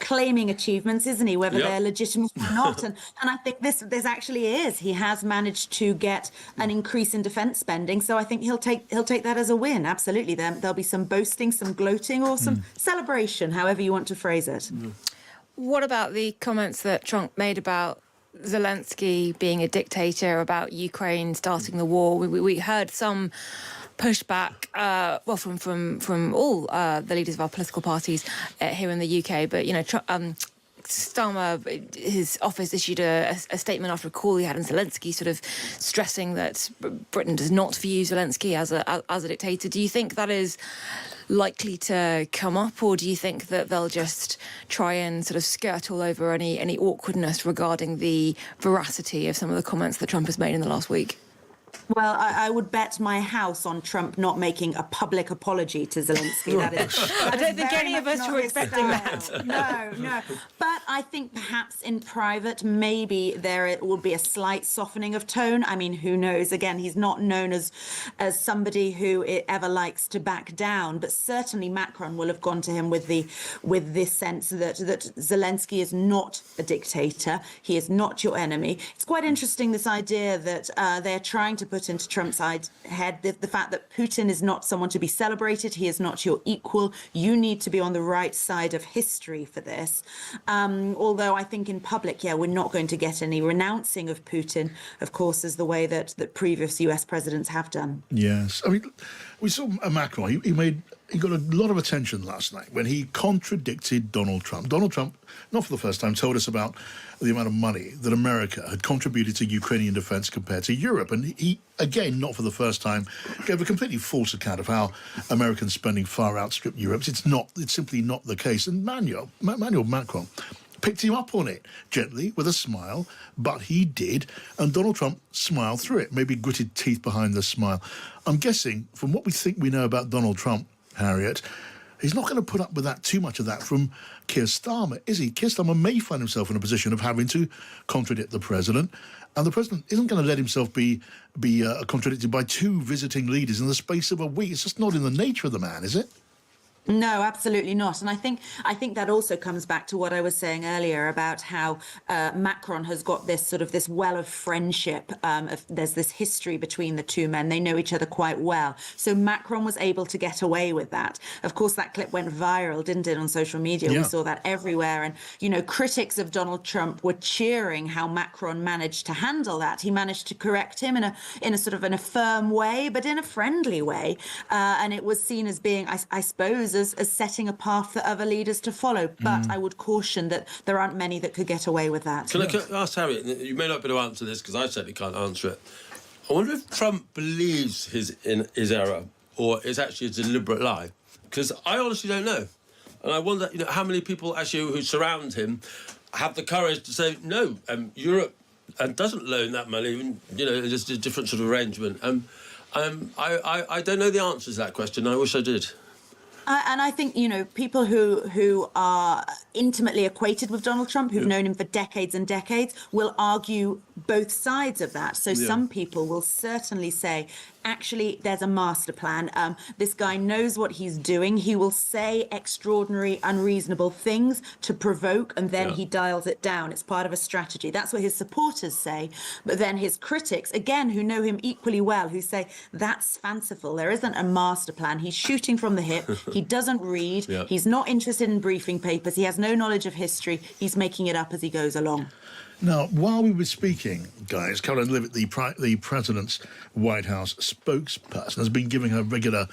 claiming achievements, isn't he? Whether they're legitimate or not. And I think this actually is. He has managed to get an increase in defence spending, so I think he'll take that as a win. Absolutely. There'll be some boasting, some gloating, or some celebration, however you want to phrase it. What about the comments that Trump made about Zelensky being a dictator, about Ukraine starting the war? We heard some pushback, from all the leaders of our political parties here in the UK. But Starmer, his office issued a statement after a call he had, and Zelensky sort of stressing that Britain does not view Zelensky as a dictator. Do you think that is likely to come up, or do you think that they'll just try and sort of skirt all over any awkwardness regarding the veracity of some of the comments that Trump has made in the last week? Well, I would bet my house on Trump not making a public apology to Zelensky. I don't think any of us were expecting that. No. But I think perhaps in private, maybe there will be a slight softening of tone. I mean, who knows? Again, he's not known as somebody who ever likes to back down. But certainly Macron will have gone to him with this sense that Zelensky is not a dictator. He is not your enemy. It's quite interesting, this idea that they're trying to put into Trump's head the fact that Putin is not someone to be celebrated. He is not your equal. You need to be on the right side of history for this. Although I think in public, we're not going to get any renouncing of Putin, of course, as the way that previous US presidents have done. Yes. I mean, we saw Macron. He got a lot of attention last night when he contradicted Donald Trump. Donald Trump, not for the first time, told us about the amount of money that America had contributed to Ukrainian defence compared to Europe. And he, again, not for the first time, gave a completely false account of how American spending far outstripped Europe's. It's simply not the case. And Emmanuel Macron picked him up on it gently with a smile, but he did, and Donald Trump smiled through it, maybe gritted teeth behind the smile. I'm guessing, from what we think we know about Donald Trump, Harriet, he's not going to put up with too much of that from Keir Starmer, is he? Keir Starmer may find himself in a position of having to contradict the president, and the president isn't going to let himself be contradicted by two visiting leaders in the space of a week. It's just not in the nature of the man, is it? No, absolutely not. And I think that also comes back to what I was saying earlier about how Macron has got this well of friendship. There's this history between the two men. They know each other quite well. So Macron was able to get away with that. Of course, that clip went viral, didn't it, on social media? Yeah. We saw that everywhere. And, critics of Donald Trump were cheering how Macron managed to handle that. He managed to correct him in a firm way, but in a friendly way. And it was seen as being, I suppose, others as setting a path for other leaders to follow. But I would caution that there aren't many that could get away with that. Can I ask Harriet, you may not be able to answer this because I certainly can't answer it. I wonder if Trump believes his error or it's actually a deliberate lie. Because I honestly don't know. And I wonder, how many people actually who surround him have the courage to say, no, Europe doesn't loan that money, just a different sort of arrangement. I don't know the answer to that question. I wish I did. And I think, people who are intimately acquainted with Donald Trump, who've known him for decades and decades, will argue both sides of that. So some people will certainly say, actually, there's a master plan. This guy knows what he's doing. He will say extraordinary, unreasonable things to provoke, and then he dials it down. It's part of a strategy. That's what his supporters say. But then his critics, again, who know him equally well, who say, that's fanciful. There isn't a master plan. He's shooting from the hip. He doesn't read. He's not interested in briefing papers. He has no knowledge of history. He's making it up as he goes along. Now, while we were speaking, guys, Caroline Leavitt, the president's White House spokesperson, has been giving her regular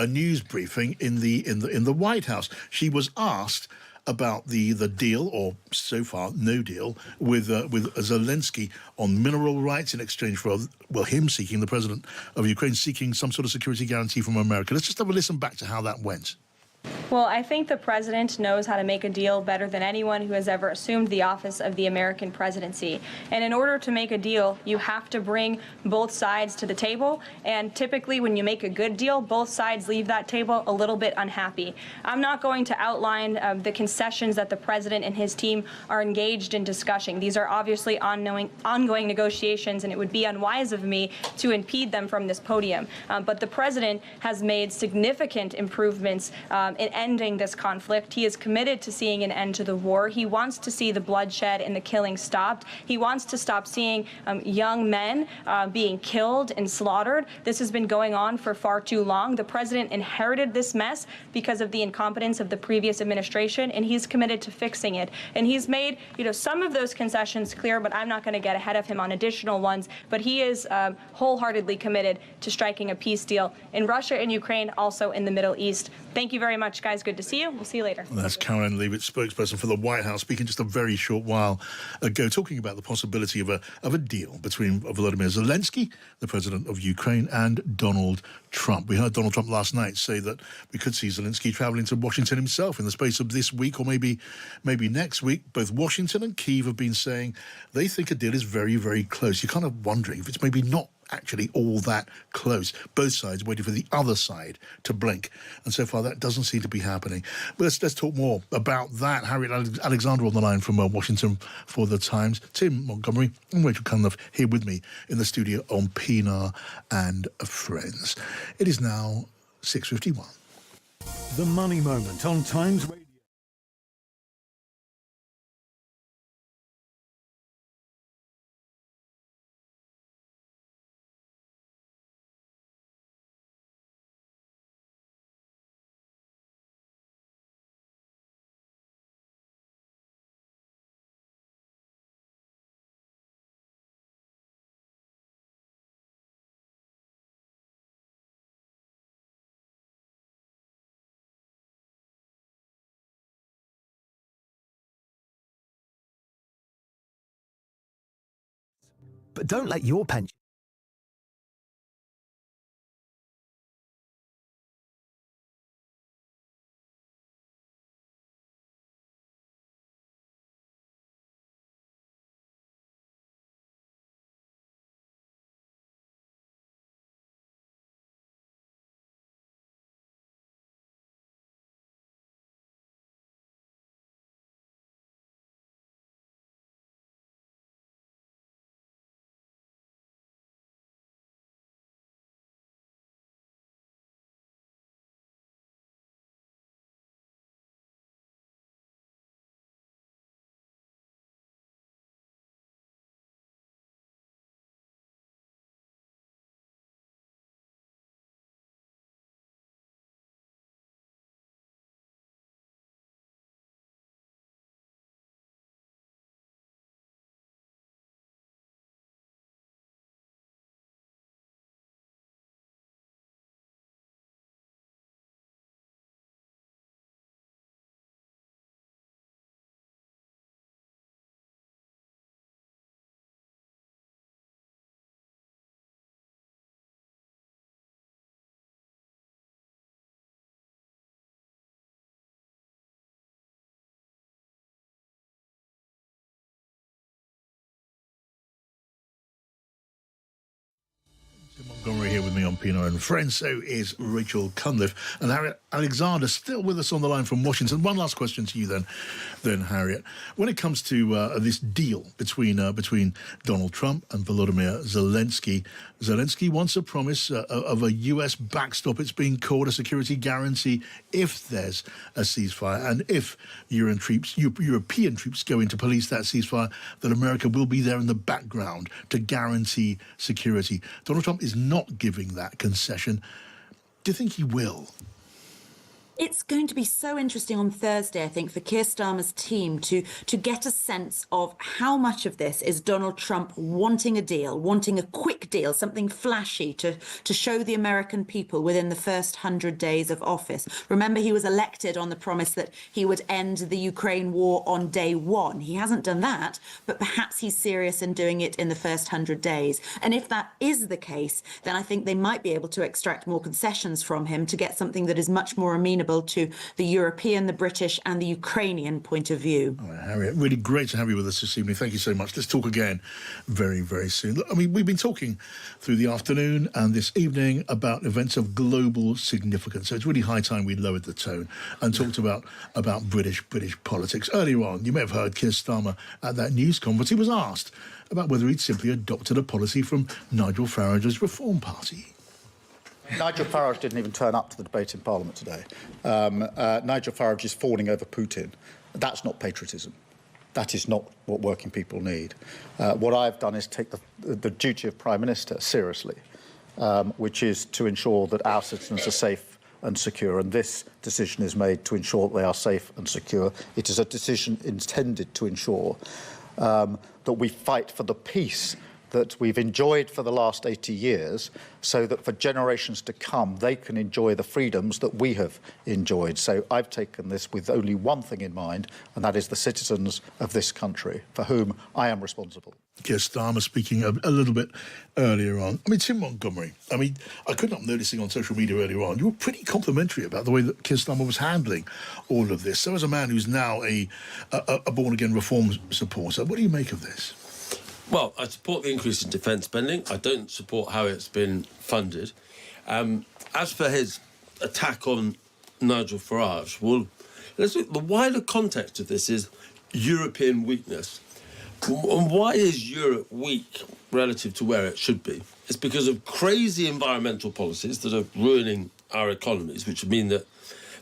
news briefing in the White House. She was asked about the deal, or so far no deal, with Zelensky on mineral rights in exchange for him seeking, the president of Ukraine seeking some sort of security guarantee from America. Let's just have a listen back to how that went. Well, I think the president knows how to make a deal better than anyone who has ever assumed the office of the American presidency. And in order to make a deal, you have to bring both sides to the table. And typically, when you make a good deal, both sides leave that table a little bit unhappy. I'm not going to outline the concessions that the president and his team are engaged in discussing. These are obviously ongoing negotiations, and it would be unwise of me to impede them from this podium. But the president has made significant improvements in ending this conflict. He is committed to seeing an end to the war. He wants to see the bloodshed and the killing stopped. He wants to stop seeing young men being killed and slaughtered. This has been going on for far too long. The president inherited this mess because of the incompetence of the previous administration, and he's committed to fixing it. And he's made, some of those concessions clear, but I'm not going to get ahead of him on additional ones. But he is wholeheartedly committed to striking a peace deal in Russia and Ukraine, also in the Middle East. Thank you very much, guys. Good to see you. We'll see you later. That's Caroline Leavitt, spokesperson for the White House, speaking just a very short while ago, talking about the possibility of a deal between Volodymyr Zelensky, the president of Ukraine, and Donald Trump. We heard Donald Trump last night say that we could see Zelensky travelling to Washington himself in the space of this week or maybe next week. Both Washington and Kyiv have been saying they think a deal is very, very close. You're kind of wondering if it's maybe not actually all that close. Both sides waiting for the other side to blink. And so far, that doesn't seem to be happening. But let's talk more about that. Harriet Alexander on the line from Washington for The Times. Tim Montgomerie and Rachel Cunliffe here with me in the studio on Pienaar and Friends. It is now 6:51. The Money Moment on Times Radio. But don't let your pension here with me on Pienaar and Friends. So is Rachel Cunliffe and Harriet Alexander still with us on the line from Washington. One last question to you then Harriet. When it comes to this deal between Donald Trump and Volodymyr Zelensky, Zelensky wants a promise of a US backstop. It's being called a security guarantee if there's a ceasefire, and if European troops go in to police that ceasefire, that America will be there in the background to guarantee security. Donald Trump is not giving that concession. Do you think he will? It's going to be so interesting on Thursday, I think, for Keir Starmer's team to get a sense of how much of this is Donald Trump wanting a deal, wanting a quick deal, something flashy to show the American people within the first 100 days of office. Remember, he was elected on the promise that he would end the Ukraine war on day one. He hasn't done that, but perhaps he's serious in doing it in the first 100 days. And if that is the case, then I think they might be able to extract more concessions from him to get something that is much more amenable to the European, the British and the Ukrainian point of view. All right, Harriet, really great to have you with us this evening. Thank you so much. Let's talk again very, very soon. Look, I mean, we've been talking through the afternoon and this evening about events of global significance. So it's really high time we lowered the tone and talked about British politics. Earlier on, you may have heard Keir Starmer at that news conference. He was asked about whether he'd simply adopted a policy from Nigel Farage's Reform Party. Nigel Farage didn't even turn up to the debate in Parliament today. Nigel Farage is fawning over Putin. That's not patriotism. That is not what working people need. What I've done is take the duty of Prime Minister seriously, which is to ensure that our citizens are safe and secure. And this decision is made to ensure that they are safe and secure. It is a decision intended to ensure that we fight for the peace that we've enjoyed for the last 80 years, so that for generations to come, they can enjoy the freedoms that we have enjoyed. So I've taken this with only one thing in mind, and that is the citizens of this country, for whom I am responsible. Keir Starmer speaking a little bit earlier on. I mean, Tim Montgomerie, I couldn't help noticing on social media earlier on, you were pretty complimentary about the way that Keir Starmer was handling all of this. So as a man who's now a born-again reform supporter, what do you make of this? Well, I support the increase in defence spending. I don't support how it's been funded. As for his attack on Nigel Farage, well, let's look, the wider context of this is European weakness. And why is Europe weak relative to where it should be? It's because of crazy environmental policies that are ruining our economies, which mean that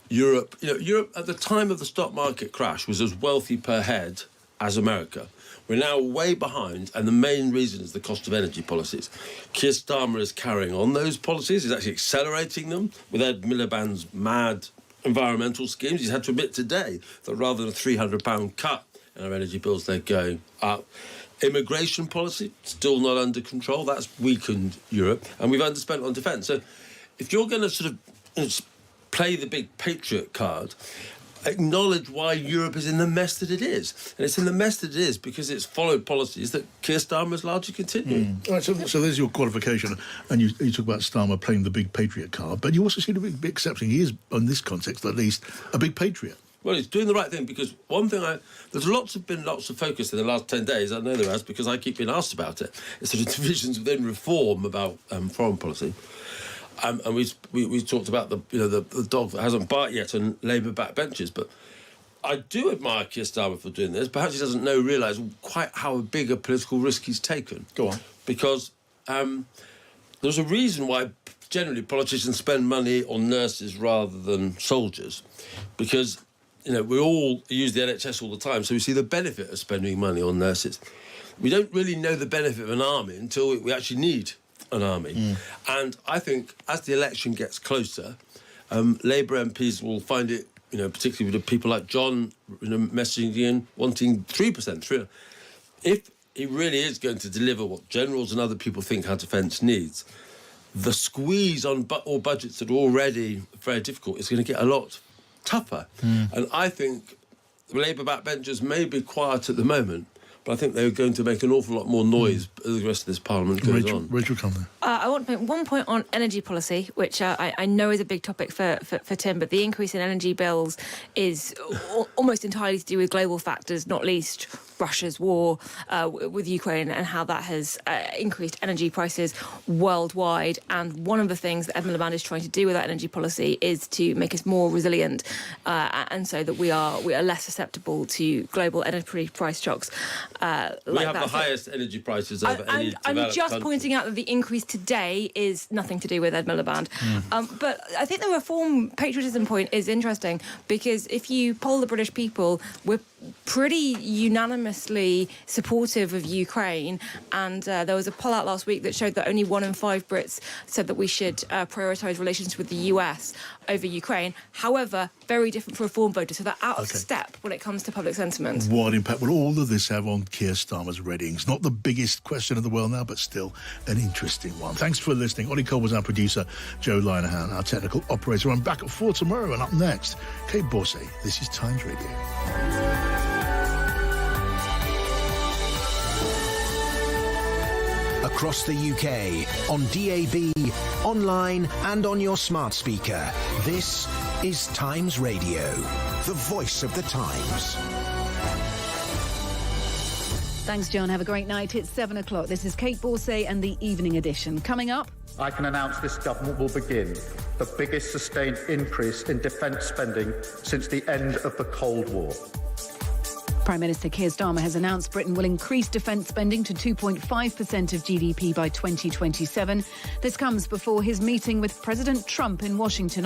Europe at the time of the stock market crash was as wealthy per head as America. We're now way behind, and the main reason is the cost of energy policies. Keir Starmer is carrying on those policies. He's actually accelerating them with Ed Miliband's mad environmental schemes. He's had to admit today that rather than a £300 cut in our energy bills, they're going up. Immigration policy, still not under control. That's weakened Europe, and we've underspent on defence. So if you're going to sort of play the big patriot card, acknowledge why Europe is in the mess that it is. And it's in the mess that it is because it's followed policies that Keir Starmer has largely continued. All right, so there's your qualification. And you talk about Starmer playing the big patriot card, but you also seem to be accepting he is, in this context at least, a big patriot. Well, he's doing the right thing because one thing there's been lots of focus in the last 10 days, I know there has, because I keep being asked about it. It's sort of divisions within reform about foreign policy. And we talked about the dog that hasn't barked yet and Labour backbenchers, but I do admire Keir Starmer for doing this. Perhaps he doesn't realise quite how big a political risk he's taken. Go on. Because there's a reason why generally politicians spend money on nurses rather than soldiers, because we all use the NHS all the time, so we see the benefit of spending money on nurses. We don't really know the benefit of an army until we actually need an army. And I think as the election gets closer, Labour MPs will find it, particularly with people like John messaging in, wanting 3%. If he really is going to deliver what generals and other people think our defence needs, the squeeze on all budgets that are already very difficult is going to get a lot tougher. And I think the Labour backbenchers may be quiet at the moment, but I think they're going to make an awful lot more noise as the rest of this Parliament goes on. Rachel Cunliffe. I want to make one point on energy policy, which I know is a big topic for Tim, but the increase in energy bills is almost entirely to do with global factors, not least Russia's war with Ukraine and how that has increased energy prices worldwide. And one of the things that Ed Miliband is trying to do with that energy policy is to make us more resilient, and so that we are less susceptible to global energy price shocks. We have the highest energy prices over any developed I'm just country. pointing out that the increase today is nothing to do with Ed Miliband. But I think the reform patriotism point is interesting, because if you poll the British people, we're pretty unanimously supportive of Ukraine, and there was a poll out last week that showed that only 1 in 5 Brits said that we should prioritise relations with the US over Ukraine. However, very different for reform voters, so they're out of step when it comes to public sentiment. What impact will all of this have on Keir Starmer's ratings? Not the biggest question of the world now, but still an interesting one. Thanks for listening. Ollie Cole was our producer, Joe Linehan, our technical operator. I'm back at 4 tomorrow, and up next, Kate Borsay. This is Times Radio. Across the UK, on DAB, online and on your smart speaker. This is Times Radio, the voice of the times. Thanks, John. Have a great night. It's 7 o'clock. This is Kate Borsay and the Evening Edition. Coming up, I can announce this government will begin the biggest sustained increase in defence spending since the end of the Cold War. Prime Minister Keir Starmer has announced Britain will increase defence spending to 2.5% of GDP by 2027. This comes before his meeting with President Trump in Washington